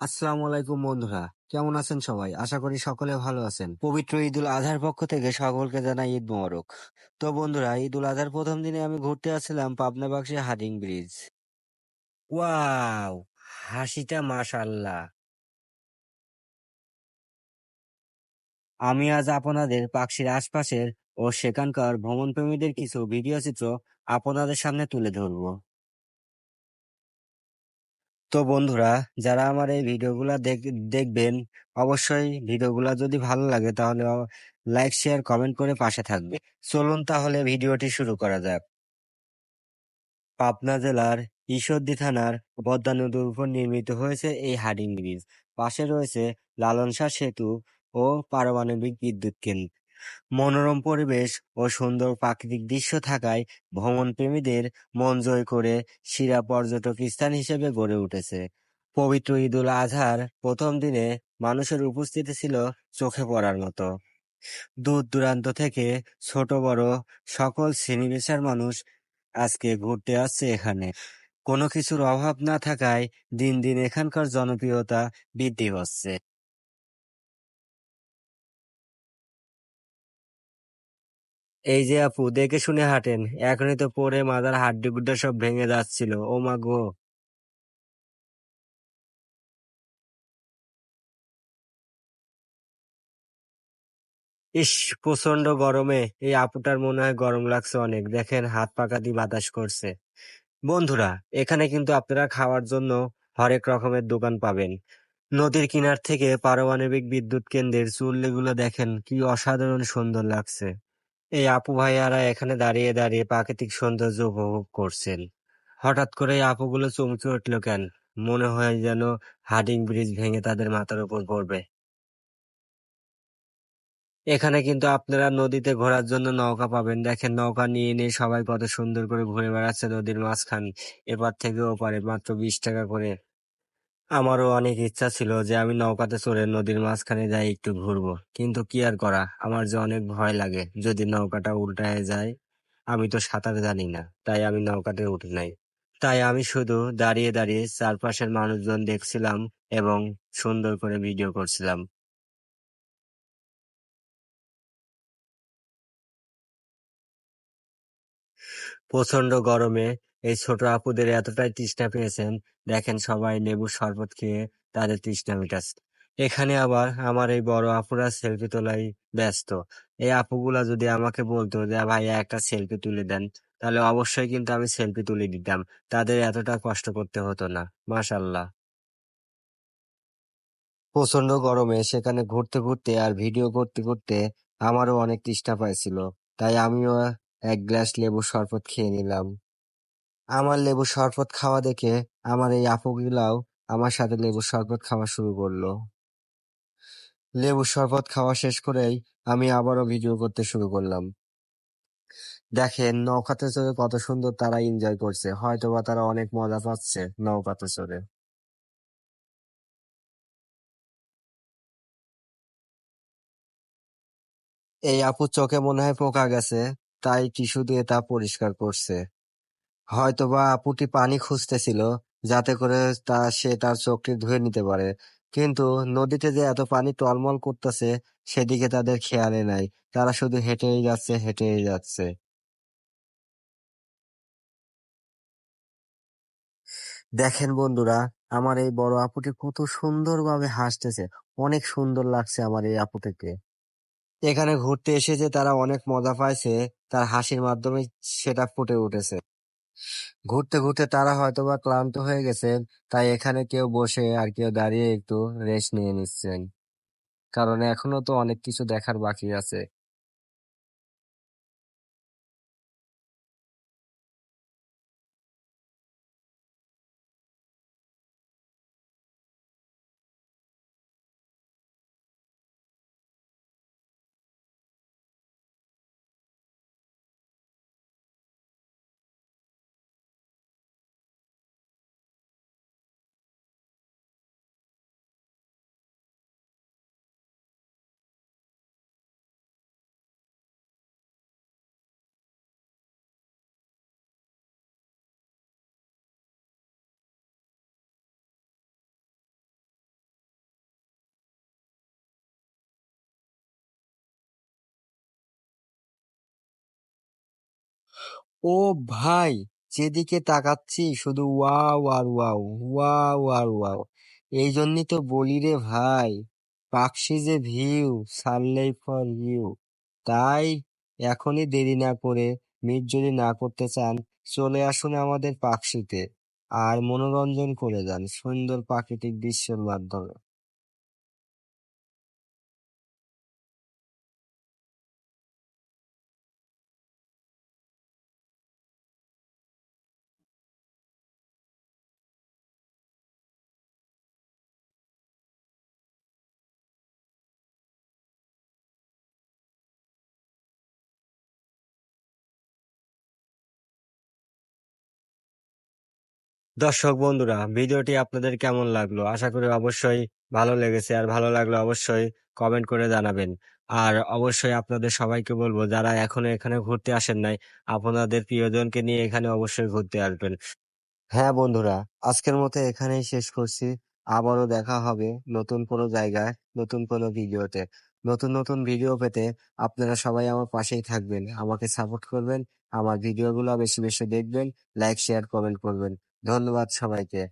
আসসালামু আলাইকুম বন্ধুরা, কেমন আছেন সবাই? আশা করি সকলে ভালো আছেন। পবিত্র ঈদুল আজহার পক্ষ থেকে সকলকে জানাই ঈদ মোবারক। তো বন্ধুরা, ঈদুল আজহার প্রথম দিনে আমি ঘুরতে আসছিলাম পাবনা বাক্সে হাডিং ব্রিজ। ওয়াও, হাসিটা মাশাআল্লাহ। আমি আজ আপনাদের পাকশির আশপাশের ও সেখানকার ভ্রমণ প্রেমীদের কিছু ভিডিও চিত্র আপনাদের সামনে তুলে ধরবো। তো বন্ধুরা, যারা আমার এই ভিডিওগুলা দেখবেন, অবশ্যই ভিডিওগুলা যদি ভালো লাগে তাহলে লাইক শেয়ার কমেন্ট করে পাশে থাকবে। চলুন তাহলে ভিডিওটি শুরু করা যাক। পাবনা জেলার ঈশ্বরদী থানার পদ্মা নদীর উপর নির্মিত হয়েছে এই হাডিং ব্রিজ। পাশে রয়েছে লালন শাহ সেতু ও পারমাণবিক বিদ্যুৎ কেন্দ্র। মনোরম পরিবেশ ও সুন্দর প্রাকৃতিক দৃশ্য থাকায় ভ্রমণ প্রেমীদের মন জয় করে সিরা পর্যটক স্থান হিসেবে গড়ে উঠেছে। পবিত্র ঈদুল আজহার প্রথম দিনে মানুষের উপস্থিতি ছিল চোখে পড়ার মতো। দূর দূরান্ত থেকে ছোট বড় সকল শ্রেণী পেশার মানুষ আজকে ঘুরতে আসছে এখানে। কোনো কিছুর অভাব না থাকায় দিন দিন এখানকার জনপ্রিয়তা বৃদ্ধি পাচ্ছে। এই যে আপু, দেখে শুনে হাঁটেন, এখনই তো পরে মাথার হাড্ডি গুড্ডা সব ভেঙে যাচ্ছিল, ও মা গো। ইস, প্রচন্ড গরমে এই আপুটার মনে হয় গরম লাগছে অনেক, দেখেন হাত পাকা দিয়ে বাতাস করছে। বন্ধুরা, এখানে কিন্তু আপনারা খাওয়ার জন্য হরেক রকমের দোকান পাবেন। নদীর কিনার থেকে পারমাণবিক বিদ্যুৎ কেন্দ্রের চুল্লিগুলো দেখেন কি অসাধারণ সুন্দর লাগছে। এই আপু ভাইয়ারা এখানে দাঁড়িয়ে দাঁড়িয়ে প্রাকৃতিক সৌন্দর্য উপভোগ করছেন। হঠাৎ করে এই আপুগুলো চমকে উঠলো কেন? মনে হয় যেন হাডিং ব্রিজ ভেঙে তাদের মাথার উপর পড়বে। এখানে কিন্তু আপনারা নদীতে ঘোরার জন্য নৌকা পাবেন, দেখেন নৌকা নিয়ে নিয়ে সবাই কত সুন্দর করে ঘুরে বেড়াচ্ছে নদীর মাঝখানে, এপার থেকে ওপারে, মাত্র 20 টাকা করে। আমারও অনেক ইচ্ছা ছিল যে আমি নৌকাতে চড়ে নদীর মাঝখানে যাই একটু ঘুরবো, কিন্তু কি আর করা, আমার যে অনেক ভয় লাগে যদি নৌকাটা উল্টায় যায়। আমি তো সাঁতার জানি না, তাই আমি নৌকাতে উঠি নাই। তাই আমি শুধু দাঁড়িয়ে দাঁড়িয়ে চারপাশের মানুষজন দেখছিলাম এবং সুন্দর করে ভিডিও করছিলাম। প্রচন্ড গরমে এই ছোট আপুদের এতটাই তৃষ্ণা পেয়েছেন, দেখেন সবাই লেবুর শরবত খেয়ে তাদের তৃষ্ণা মিটাচ্ছে। এখানে আবার আমার এই বড় আপুরা সেলফি তোলাই ব্যস্ত। এই আপুগুলা যদি আমাকে বলতো যে ভাইয়া একটা সেলফি তুলে দেন, তাহলে অবশ্যই কিন্তু আমি সেলফি তুলে দিতাম। তাদের এতটা কষ্ট করতে হতো না। মাশাল্লাহ। প্রচন্ড গরমে সেখানে ঘুরতে ঘুরতে আর ভিডিও করতে করতে আমারও অনেক তৃষ্ণা পাইছিল, তাই আমিও এক গ্লাস লেবুর শরবত খেয়ে নিলাম। আমার লেবুর শরবত খাওয়া দেখে আমার এই আপুগুলাও আমার সাথে লেবুর শরবত খাওয়া শুরু করলো। লেবুর শরবত খাওয়া শেষ করেই আমি আবারও ভিডিও করতে শুরু করলাম। দেখেন নৌকাতে চড়ে কত সুন্দর তারা এনজয় করছে, হয়তোবা তারা অনেক মজা পাচ্ছে নৌকাতে চড়ে। এই আপুর চোখে মনে হয় পোকা গেছে, তাই টিস্যু দিয়ে তা পরিষ্কার করছে। হয়তোবা আপুটি পানি খুঁজতেছিল যাতে করে সে তার চোখটি ধুয়ে নিতে পারে, কিন্তু নদীতে যে এত পানি টলমল করতেছে সেদিকে তাদের খেয়ালে নাই। তারা শুধু হেঁটেই যাচ্ছে, হেঁটেই যাচ্ছে। দেখেন বন্ধুরা, আমার এই বড় আপুটি কত সুন্দরভাবে হাসতেছে। অনেক সুন্দর লাগছে আমার এই আপুটিকে। এখানে ঘুরতে এসে যে তারা অনেক মজা পাইছে, তার হাসির মাধ্যমে সেটা ফুটে উঠেছে। ঘুরতে ঘুরতে তারা হয়তোবা ক্লান্ত হয়ে গেছেন, তাই এখানে কেউ বসে আর কেউ দাঁড়িয়ে একটু রেস্ট নিয়ে নিচ্ছেন, কারণ এখনো তো অনেক কিছু দেখার বাকি আছে। ও ভাই, যেদিকে তাকাচ্ছি শুধু ওয়াও আর ওয়াও, ওয়াও আর ওয়াও। এই জন্যই তো বলি রে ভাই, পাকশি যে ভিউ, সানলাইট ফর ইউ। তাই এখনই দেরি না করে, মিট যদি না করতে চান, চলে আসুন আমাদের পাকশিতে আর মনোরঞ্জন করে যান সুন্দর প্রাকৃতিক দৃশ্যের মাধ্যমে। দর্শক বন্ধুরা, ভিডিওটি আপনাদের কেমন লাগলো? আশা করি অবশ্যই ভালো লেগেছে, আর ভালো লাগলে অবশ্যই কমেন্ট করে জানাবেন। আর অবশ্যই আপনাদের সবাইকে বলবো, যারা এখনো এখানে ঘুরতে আসেন নাই, আপনাদের প্রিয়জনকে নিয়ে এখানে অবশ্যই ঘুরতে আসবেন। হ্যাঁ বন্ধুরা, আজকের মতো এখানেই শেষ করছি। আবারও দেখা হবে নতুন কোনো জায়গায়, নতুন কোনো ভিডিওতে। নতুন নতুন ভিডিও পেতে আপনারা সবাই আমার পাশেই থাকবেন, আমাকে সাপোর্ট করবেন, আমার ভিডিওগুলো বেশি বেশি দেখবেন, লাইক শেয়ার কমেন্ট করবেন। ধন্যবাদ সবাইকে।